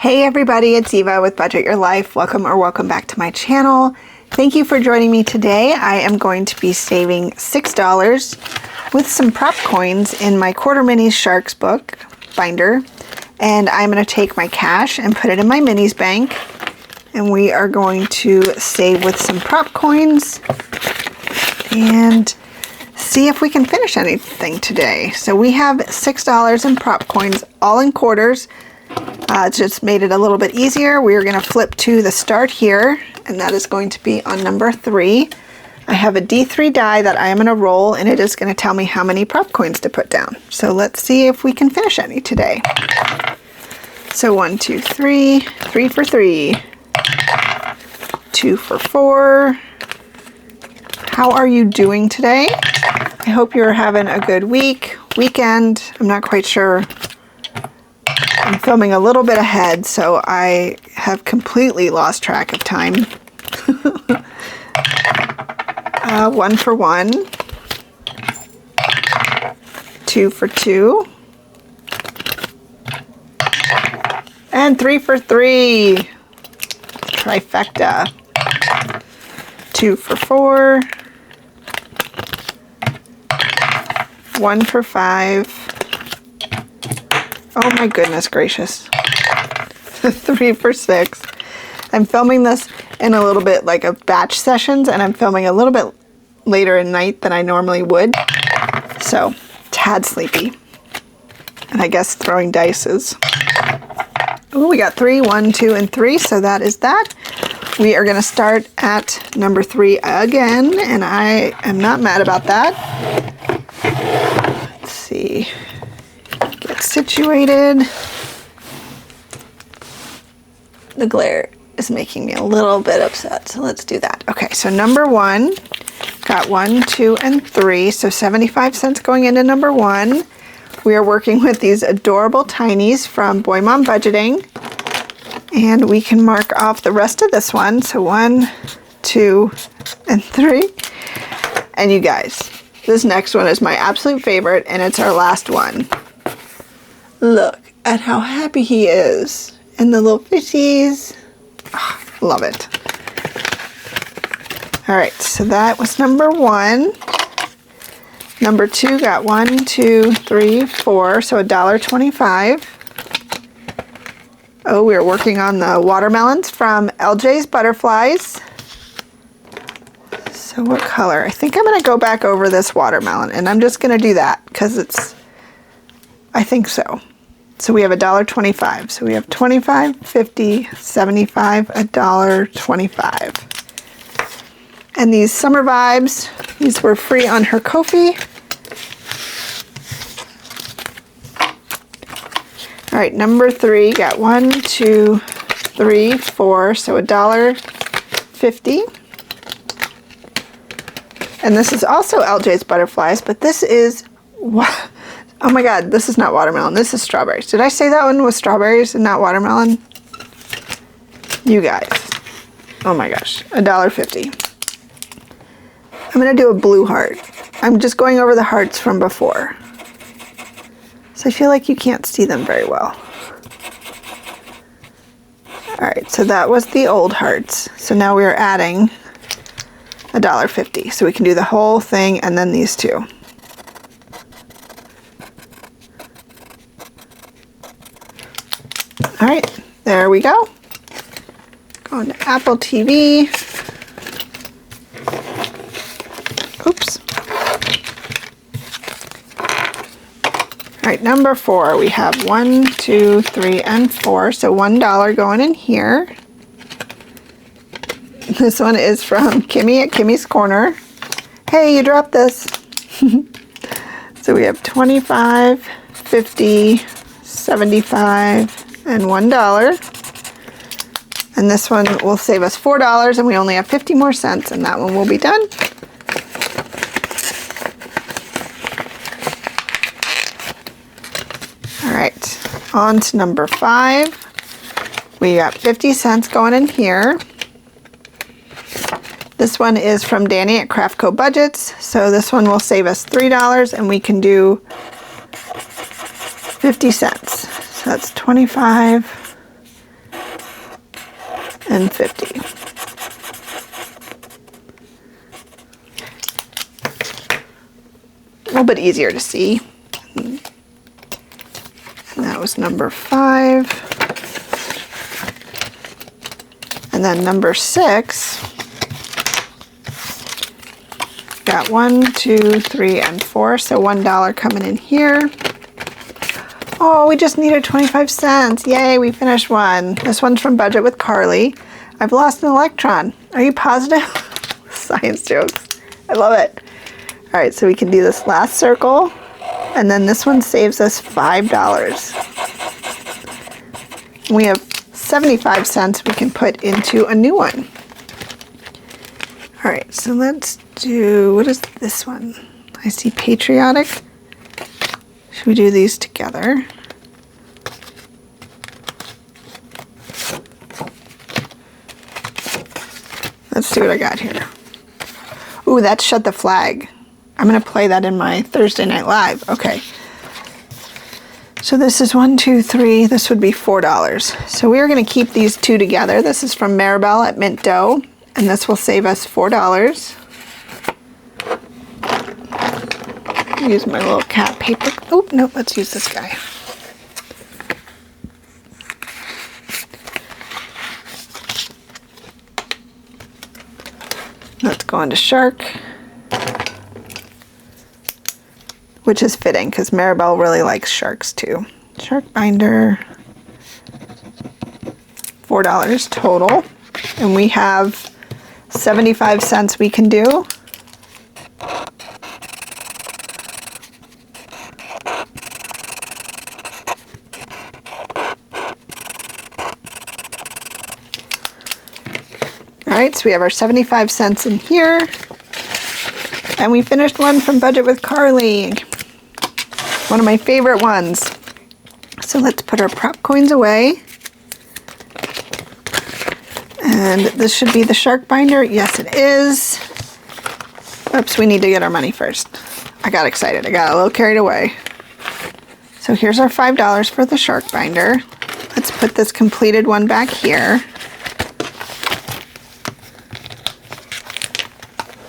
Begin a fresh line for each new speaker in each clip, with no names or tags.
Hey everybody, it's Eva with Budget Your Life. Welcome back to my channel. Thank you for joining me today. I am going to be saving $6 with some prop coins in my Quarter Minis Sharks book binder. And I'm going to take my cash and put it in my minis bank. And we are going to save with some prop coins and see if we can finish anything today. So we have $6 in prop coins, all in quarters. It's just made it a little bit easier. We're going to flip to the start here, and that is going to be on number 3. I have a D3 die that I am going to roll, and it is going to tell me how many prop coins to put down. So let's see if we can finish any today. So 1, 2, 3, 3 for 3, 2 for 4. How are you doing today? I hope you're having a good weekend. I'm not quite sure. I'm filming a little bit ahead, so I have completely lost track of time. 1 for 1, 2 for 2, and 3 for 3. Trifecta. 2 for 4, 1 for 5. Oh my goodness gracious. 3 for 6. I'm filming this in a little bit like a batch sessions, and I'm filming a little bit later at night than I normally would. So, tad sleepy. And I guess throwing dice is. Oh, we got 3, 1, 2, and 3, so that is that. We are going to start at number 3 again, and I am not mad about that. Let's see. Get situated. The glare is making me a little bit upset, so let's do that. Okay, so number 1, got 1, 2, and 3, so 75 cents going into number 1. We are working with these adorable tinies from Boy Mom Budgeting, and we can mark off the rest of this one. So 1, 2, and 3. And you guys, this next one is my absolute favorite, and it's our last one. Look at how happy he is. And the little fishies. Oh, love it. Alright, so that was number 1. Number 2 got 1, 2, 3, 4, so $1.25. Oh, we're working on the watermelons from LJ's Butterflies. So what color? I think I'm going to go back over this watermelon, and I'm just going to do that because it's, I think so. So we have $1.25. So we have 25, 50, 75, $1.25. And these Summer Vibes, these were free on her Ko-fi. All right, number 3 got 1, 2, 3, 4, so $1.50. And this is also LJ's Butterflies, but this is, oh my god, this is not watermelon, this is strawberries. Did I say that one was strawberries and not watermelon? You guys. Oh my gosh, $1.50. I'm going to do a blue heart. I'm just going over the hearts from before. So I feel like you can't see them very well. Alright, so that was the old hearts. So now we are adding $1.50. So we can do the whole thing and then these two. Alright, there we go. Going to Apple TV. Oops. Alright, number 4. We have 1, 2, 3, and 4. So $1 going in here. This one is from Kimmy at Kimmy's Corner. Hey, you dropped this. So we have 25, 50, 75, and $1. And this one will save us $4, and we only have 50 more cents, and that one will be done. Alright, on to number 5. We got 50 cents going in here. This one is from Danny at Craftco Budgets, so this one will save us $3, and we can do 50 cents. So that's 25, and 50. A little bit easier to see. And that was number 5. And then number 6, got 1, 2, 3, and 4, so $1 coming in here. Oh, we just needed 25 cents. Yay, we finished one. This one's from Budget with Carly. I've lost an electron. Are you positive? Science jokes. I love it. All right, so we can do this last circle, and then this one saves us $5. We have 75 cents we can put into a new one. All right, so let's do, what is this one? I see patriotic. Should we do these together? Let's see what I got here. Ooh, that's Shut the Flag. I'm gonna play that in my Thursday Night Live. Okay. So this is 1, 2, 3, this would be $4. So we are gonna keep these two together. This is from Maribel at Mint Dough, and this will save us $4. Use my little cat paper. Oh, no, let's use this guy. Let's go into Shark, which is fitting because Maribel really likes sharks too. Shark binder, $4 total, and we have 75 cents we can do. All right, so we have our 75 cents in here, and we finished one from Budget with Carly, one of my favorite ones. So let's put our prop coins away, and this should be the shark binder. Yes, it is. Oops, we need to get our money first. I got excited. I got a little carried away. So here's our $5 for the shark binder. Let's put this completed one back here.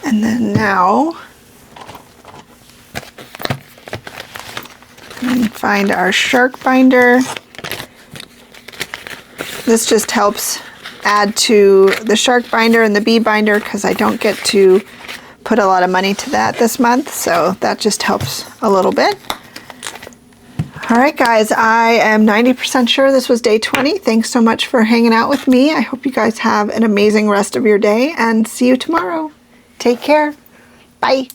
And then now, and find our shark binder. This just helps add to the shark binder and the bee binder because I don't get to put a lot of money to that this month, so that just helps a little bit. All right, guys, I am 90% sure this was day 20. Thanks so much for hanging out with me. I hope you guys have an amazing rest of your day, and see you tomorrow. Take care. Bye.